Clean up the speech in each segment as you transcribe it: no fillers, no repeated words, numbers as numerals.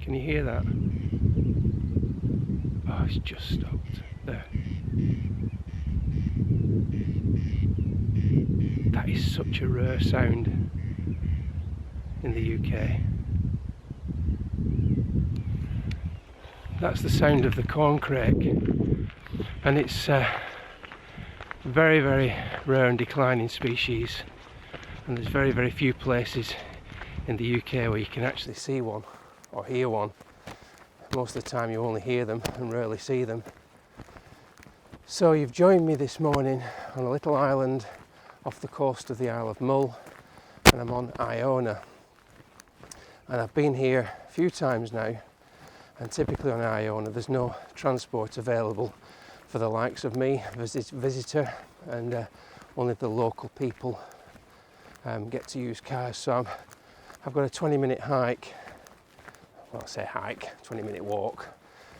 Can you hear that? Oh, it's just stopped there. That is such a rare sound in the UK. That's the sound of the corncrake, and it's very, very rare and declining species, and there's very, very few places in the UK where you can actually see one or hear one. Most of the time you only hear them and rarely see them. So you've joined me this morning on a little island off the coast of the Isle of Mull, and I'm on Iona. And I've been here a few times now, and typically on Iona there's no transport available for the likes of me, visitor, and only the local people get to use cars. So I've got a 20-minute hike, well I say hike, 20-minute walk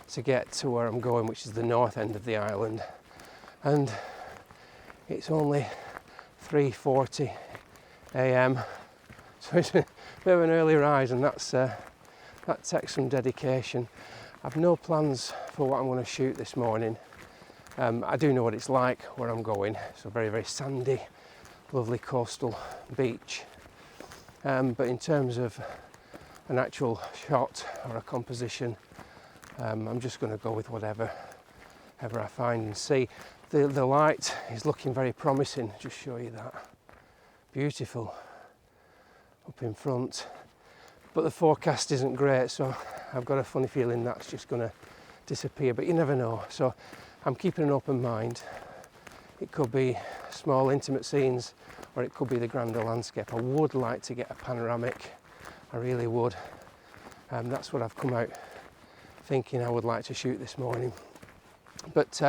to get to where I'm going, which is the north end of the island. And it's only 3:40 a.m. so it's a bit of an early rise, and that takes some dedication. I've no plans for what I'm going to shoot this morning. I do know what it's like where I'm going, so very, very sandy, lovely coastal beach. But in terms of an actual shot or a composition, I'm just going to go with whatever I find and see. The light is looking very promising, just show you that. Beautiful up in front. But the forecast isn't great, so I've got a funny feeling that's just going to disappear, but you never know. So I'm keeping an open mind. It could be small intimate scenes, or it could be the grander landscape. I would like to get a panoramic, I really would. That's what I've come out thinking I would like to shoot this morning. But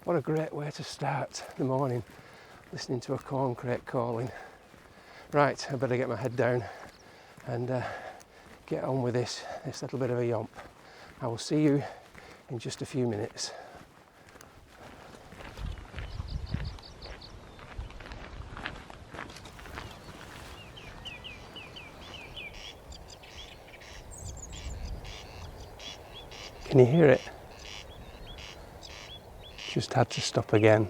what a great way to start the morning, listening to a corncrake calling. Right, I better get my head down and get on with this little bit of a yomp. I will see you in just a few minutes. Can you hear it? Just had to stop again.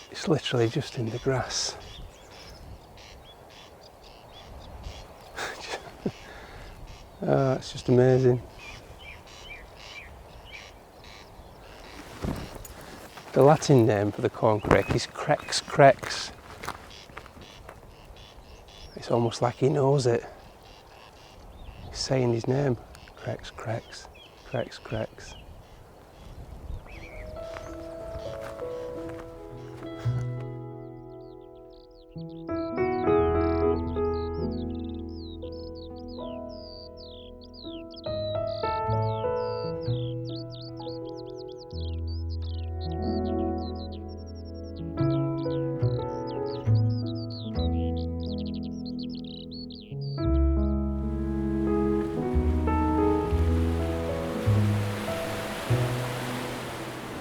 It's literally just in the grass. Oh, it's just amazing. The Latin name for the corncrake is corncrakes. It's almost like he knows it. He's saying his name. Corncrakes, corncrakes.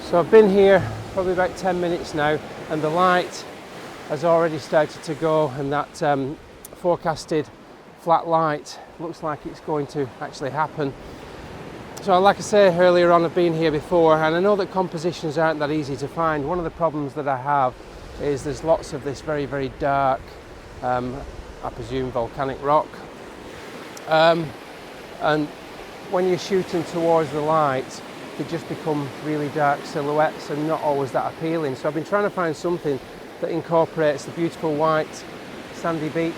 So I've been here probably about 10 minutes now, and the light has already started to go, and that forecasted flat light looks like it's going to actually happen. So like I said earlier on, I've been here before, and I know that compositions aren't that easy to find. One of the problems that I have is there's lots of this very, very dark, I presume volcanic rock, and when you're shooting towards the light, they just become really dark silhouettes and not always that appealing. So I've been trying to find something that incorporates the beautiful white sandy beach,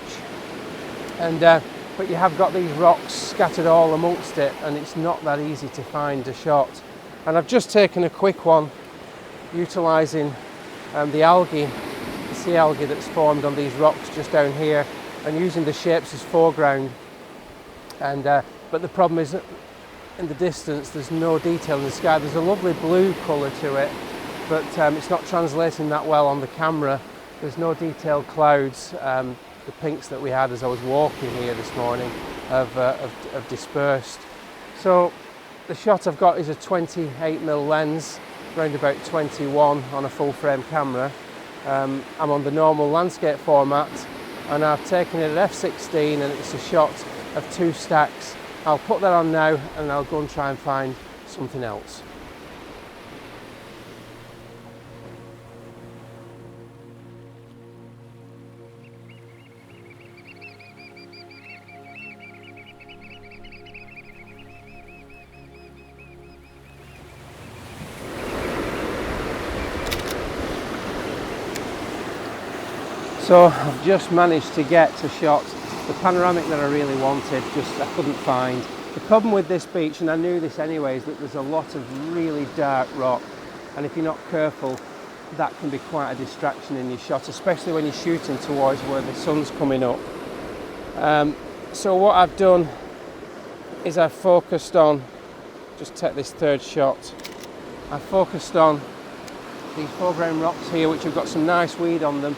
and but you have got these rocks scattered all amongst it, and it's not that easy to find a shot. And I've just taken a quick one utilising the algae, the sea algae that's formed on these rocks just down here, and using the shapes as foreground. And but the problem is that in the distance there's no detail in the sky. There's a lovely blue colour to it, but it's not translating that well on the camera. There's no detailed clouds. The pinks that we had as I was walking here this morning have dispersed. So the shot I've got is a 28mm lens, around about 21 on a full frame camera. I'm on the normal landscape format, and I've taken it at f/16, and it's a shot of two stacks I'll put that on now and I'll go and try and find something else. So I've just managed to get a shot, the panoramic that I really wanted, just I couldn't find. The problem with this beach, and I knew this anyway, is that there's a lot of really dark rock, and if you're not careful, that can be quite a distraction in your shot, especially when you're shooting towards where the sun's coming up. So what I've done is I've focused on, just take this third shot, I've focused on these foreground rocks here, which have got some nice weed on them,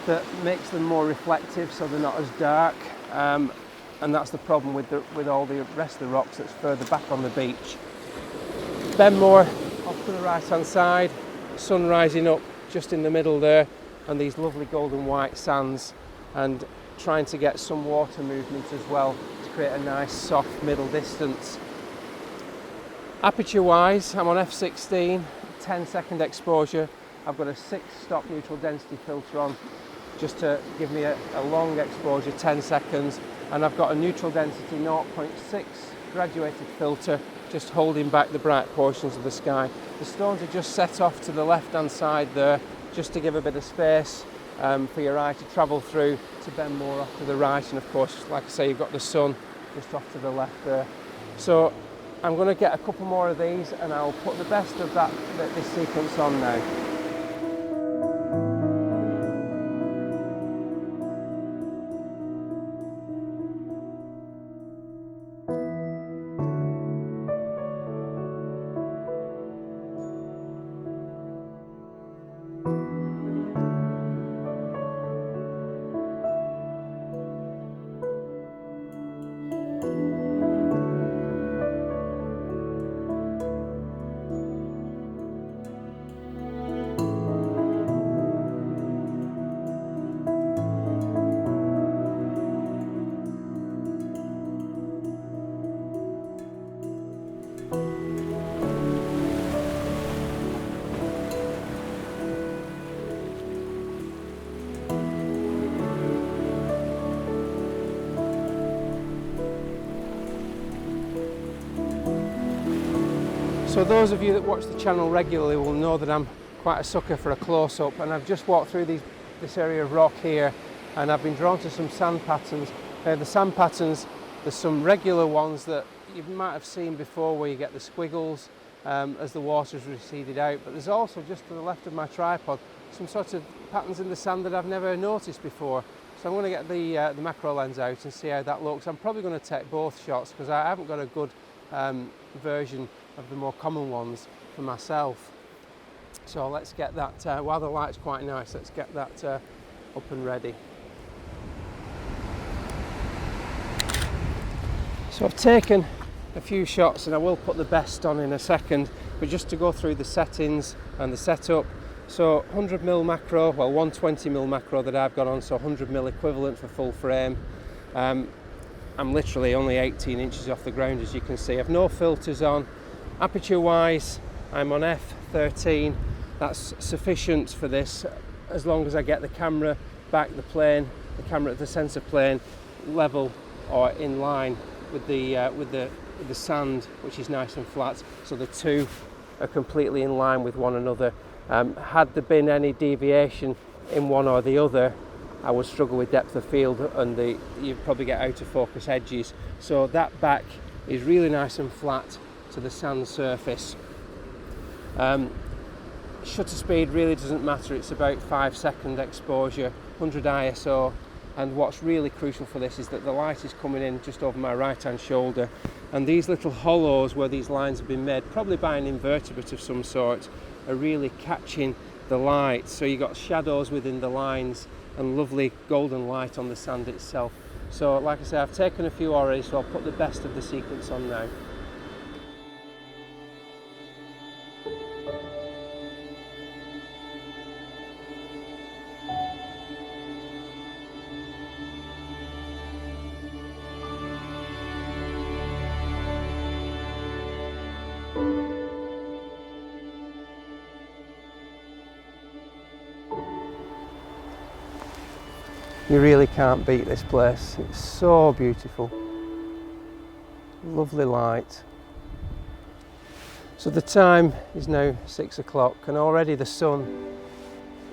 that makes them more reflective so they're not as dark, and that's the problem with all the rest of the rocks that's further back on the beach. Ben Mor off to the right hand side, sun rising up just in the middle there, and these lovely golden white sands, and trying to get some water movement as well to create a nice soft middle distance. Aperture wise, I'm on f/16, 10-second exposure. I've got a 6-stop neutral density filter on, just to give me a long exposure, 10 seconds, and I've got a neutral density 0.6 graduated filter, just holding back the bright portions of the sky. The stones are just set off to the left hand side there, just to give a bit of space for your eye to travel through to Ben Mor off to the right, and of course, like I say, you've got the sun just off to the left there. So I'm going to get a couple more of these and I'll put the best of this sequence on now. So those of you that watch the channel regularly will know that I'm quite a sucker for a close-up, and I've just walked through this area of rock here, and I've been drawn to some sand patterns. The sand patterns, there's some regular ones that you might have seen before where you get the squiggles as the water's receded out, but there's also just to the left of my tripod some sort of patterns in the sand that I've never noticed before. So I'm going to get the macro lens out and see how that looks. I'm probably going to take both shots because I haven't got a good version of the more common ones for myself. So let's get that, while the light's quite nice, let's get that up and ready. So I've taken a few shots and I will put the best on in a second, but just to go through the settings and the setup. So 100mm macro, well 120mm macro that I've got on, so 100mm equivalent for full frame. I'm literally only 18 inches off the ground, as you can see. I've no filters on. Aperture wise, I'm on f/13. That's sufficient for this, as long as I get the camera back, the camera at the sensor plane level or in line with the sand, which is nice and flat, so the two are completely in line with one another. Had there been any deviation in one or the other, I would struggle with depth of field, and you'd probably get out of focus edges. So that back is really nice and flat to the sand surface. Shutter speed really doesn't matter, it's about 5-second exposure, 100 ISO, and what's really crucial for this is that the light is coming in just over my right hand shoulder, and these little hollows where these lines have been made, probably by an invertebrate of some sort, are really catching the light, so you've got shadows within the lines and lovely golden light on the sand itself. So like I say, I've taken a few already, so I'll put the best of the sequence on now. You really can't beat this place. It's so beautiful. Lovely light. So the time is now 6 o'clock and already the sun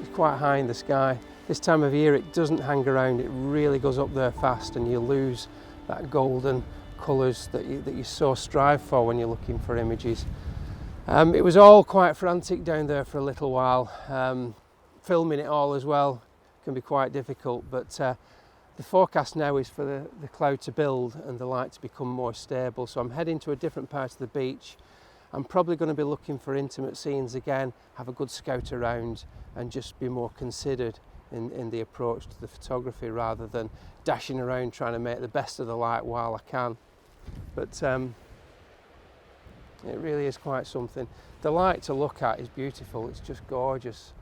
is quite high in the sky. This time of year it doesn't hang around, it really goes up there fast and you lose that golden colours that you so strive for when you're looking for images. It was all quite frantic down there for a little while. Filming it all as well can be quite difficult, but the forecast now is for the cloud to build and the light to become more stable. So I'm heading to a different part of the beach. I'm probably going to be looking for intimate scenes again, have a good scout around and just be more considered in the approach to the photography rather than dashing around trying to make the best of the light while I can. But it really is quite something. The light to look at is beautiful, it's just gorgeous.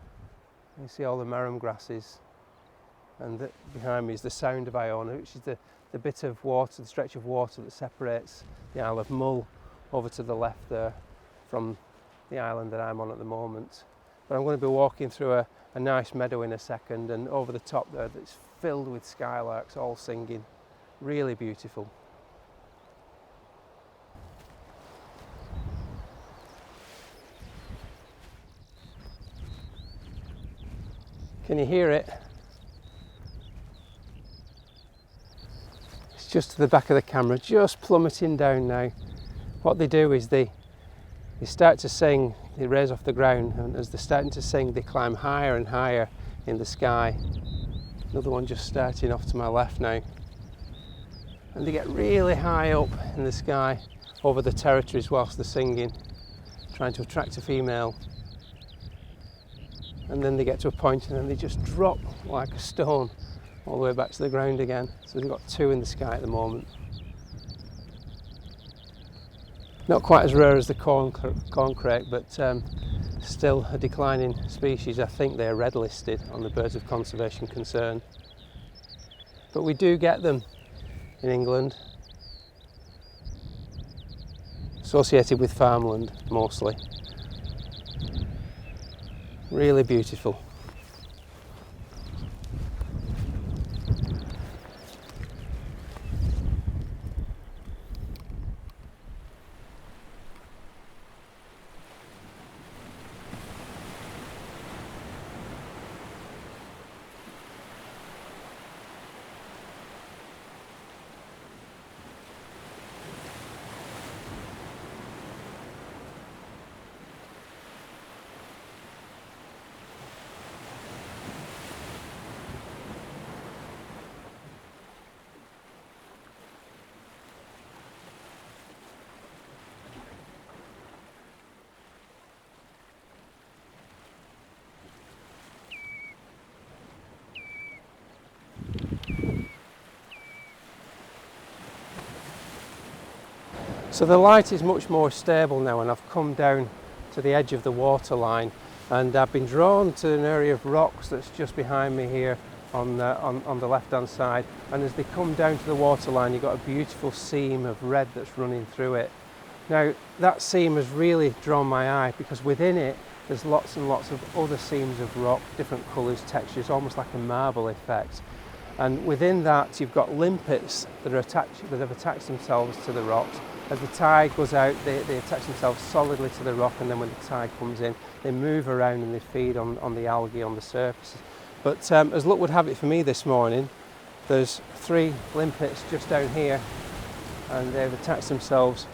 You see all the marram grasses and behind me is the Sound of Iona, which is the bit of water, the stretch of water that separates the Isle of Mull over to the left there from the island that I'm on at the moment. But I'm going to be walking through a nice meadow in a second, and over the top there that's filled with skylarks all singing. Really beautiful. Can you hear it? It's just to the back of the camera, just plummeting down now. What they do is they start to sing, they raise off the ground, and as they're starting to sing they climb higher and higher in the sky. Another one just starting off to my left now. And they get really high up in the sky over the territories whilst they're singing, trying to attract a female. And then they get to a point and then they just drop like a stone all the way back to the ground again. So we've got 2 in the sky at the moment. Not quite as rare as the corncrake, but still a declining species. I think they're red listed on the Birds of Conservation Concern. But we do get them in England, associated with farmland mostly. Really beautiful. So the light is much more stable now, and I've come down to the edge of the water line and I've been drawn to an area of rocks that's just behind me here on the left hand side, and as they come down to the water line you've got a beautiful seam of red that's running through it. Now that seam has really drawn my eye because within it there's lots and lots of other seams of rock, different colours, textures, almost like a marble effect. And within that you've got limpets that have attached themselves to the rocks. As the tide goes out, they attach themselves solidly to the rock, and then when the tide comes in, they move around and they feed on the algae on the surface. But as luck would have it for me this morning, there's 3 limpets just down here, and they've attached themselves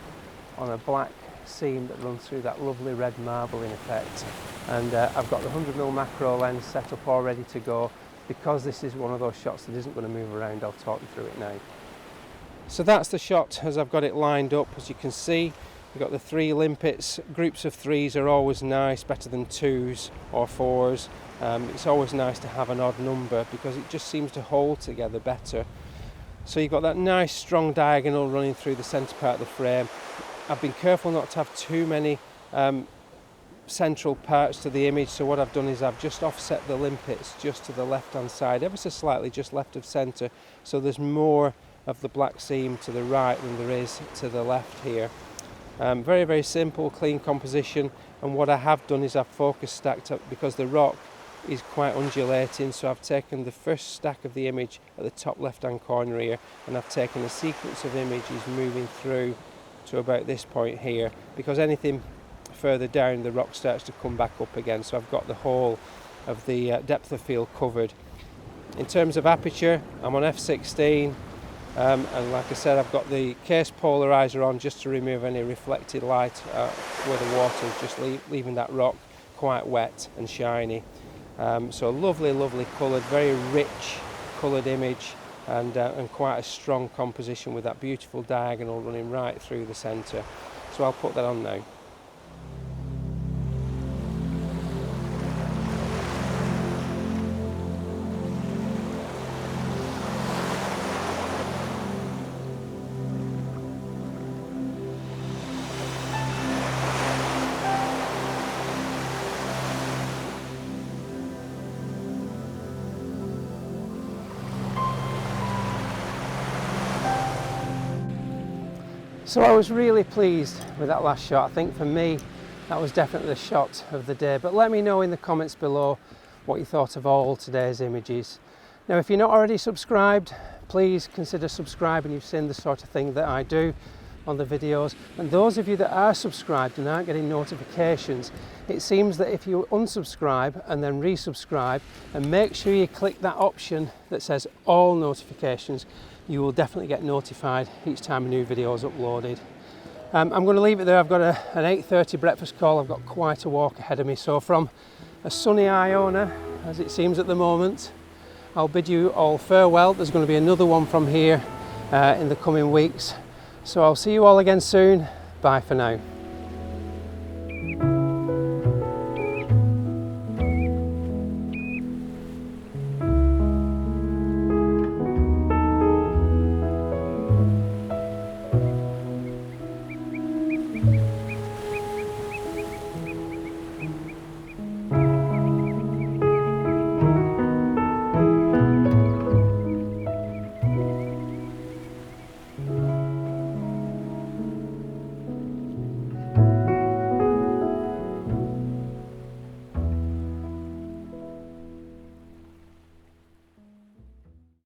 on a black seam that runs through that lovely red marble in effect. And I've got the 100mm macro lens set up all ready to go. Because this is one of those shots that isn't going to move around, I'll talk you through it now. So that's the shot as I've got it lined up. As you can see, we've got the 3 limpets. Groups of 3s are always nice, better than 2s or 4s. It's always nice to have an odd number because it just seems to hold together better. So you've got that nice strong diagonal running through the centre part of the frame. I've been careful not to have too many central parts to the image, so what I've done is I've just offset the limpets just to the left hand side, ever so slightly, just left of centre, so there's more of the black seam to the right than there is to the left here. Very, very simple, clean composition, and what I have done is I've focus stacked up because the rock is quite undulating, so I've taken the first stack of the image at the top left hand corner here, and I've taken a sequence of images moving through to about this point here, because anything further down the rock starts to come back up again, so I've got the whole of the depth of field covered. In terms of aperture, I'm on f16, and like I said, I've got the case polarizer on just to remove any reflected light where the water is just leaving that rock quite wet and shiny. So lovely coloured, very rich coloured image, and quite a strong composition with that beautiful diagonal running right through the centre. So I'll put that on now. So I was really pleased with that last shot. I think for me that was definitely the shot of the day, but let me know in the comments below what you thought of all today's images. Now if you're not already subscribed, please consider subscribing. You've seen the sort of thing that I do on the videos, and those of you that are subscribed and aren't getting notifications, it seems that if you unsubscribe and then resubscribe and make sure you click that option that says all notifications, you will definitely get notified each time a new video is uploaded. I'm going to leave it there. I've got an 8:30 breakfast call. I've got quite a walk ahead of me, so from a sunny Iona as it seems at the moment, I'll bid you all farewell. There's going to be another one from here in the coming weeks, so I'll see you all again soon. Bye for now.